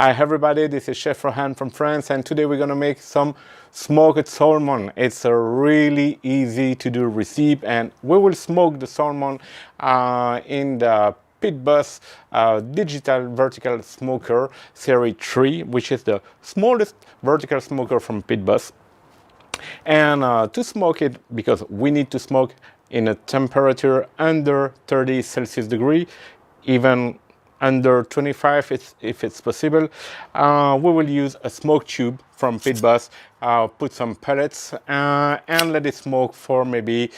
Hi everybody, this is Chef Rohan from France, and today we're gonna make some smoked salmon. It's a really easy to do recipe, and we will smoke the salmon in the Pit Boss digital vertical smoker series 3, which is the smallest vertical smoker from Pit Boss. And to smoke it, because we need to smoke in a temperature under 30 Celsius degree, even under 25 if it's possible, we will use a smoke tube from Pit Boss, put some pellets and let it smoke for maybe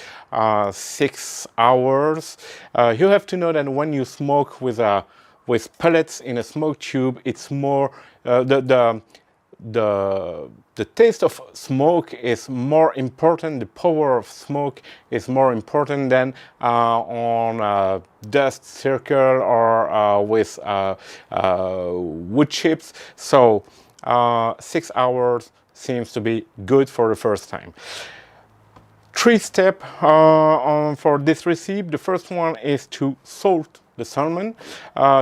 6 hours. You have to know that when you smoke with pellets in a smoke tube, it's more the taste of smoke is more important. The power of smoke is more important than on a dust circle or with wood chips. So 6 hours seems to be good for the first time. 3 steps for this recipe. The first one is to salt the salmon.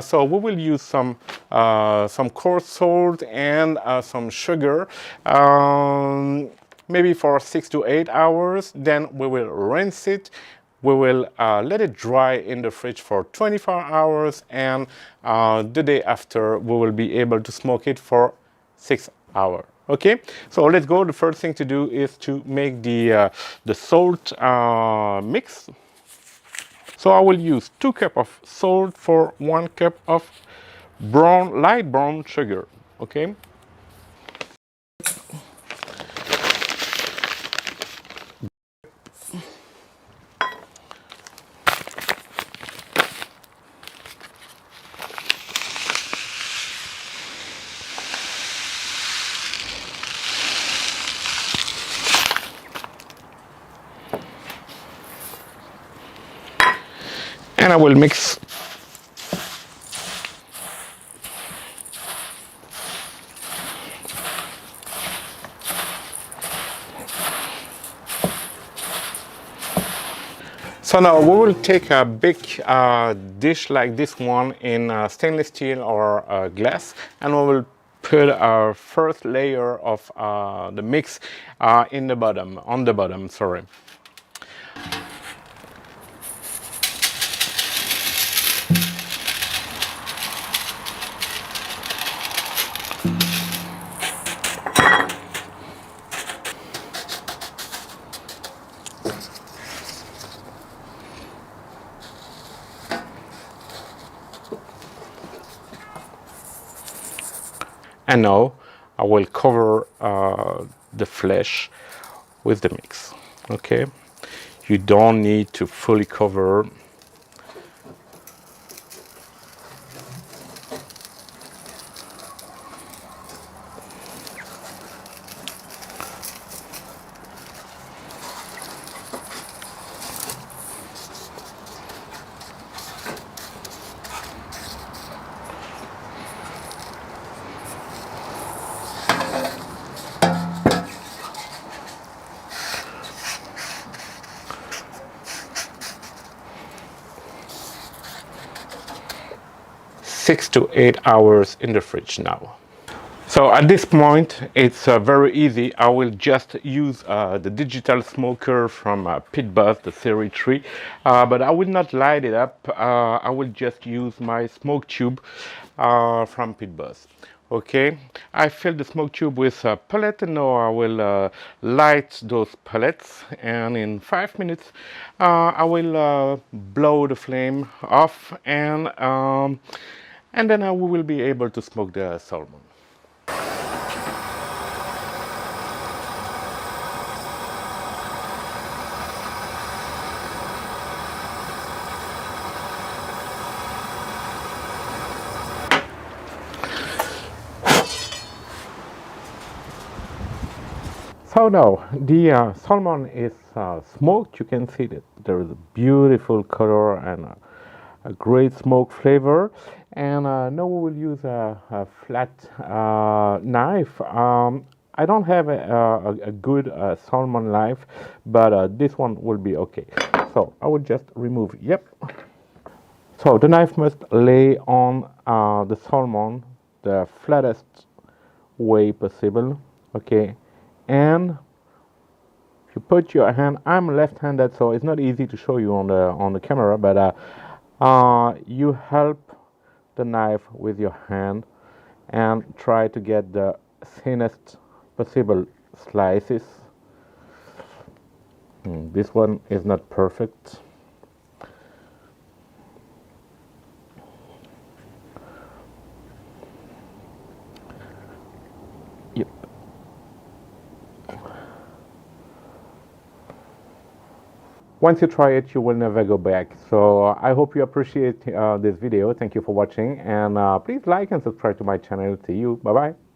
So we will use some coarse salt and some sugar, maybe for 6 to 8 hours. Then we will rinse it. We will let it dry in the fridge for 24 hours, and the day after we will be able to smoke it for 6 hours. Okay, so let's go. The first thing to do is to make the salt mix. So I will use 2 cups of salt for 1 cup of light brown sugar. Okay. And I will mix. So now we will take a big dish like this one in stainless steel or glass, and we will put our first layer of the mix on the bottom, sorry. And now I will cover the flesh with the mix. Okay, you don't need to fully cover. Six to 8 hours in the fridge now. So at this point it's very easy. I will just use the digital smoker from Pit Boss, the series 3, but I will not light it up. I will just use my smoke tube from Pit Boss. Okay, I fill the smoke tube with a pellet, and now I will light those pellets, and in 5 minutes I will blow the flame off, and then we will be able to smoke the salmon. So now the salmon is smoked. You can see that there is a beautiful color and a great smoke flavor. And now we will use a flat knife. I don't have a good salmon knife, but this one will be okay. So I will just remove. Yep. So the knife must lay on the salmon the flattest way possible. Okay, and if you put your hand, I'm left-handed, so it's not easy to show you on the camera, but you help the knife with your hand and try to get the thinnest possible slices. This one is not perfect. Yep. Once you try it, you will never go back. So I hope you appreciate this video. Thank you for watching, and please like and subscribe to my channel. See you. Bye bye.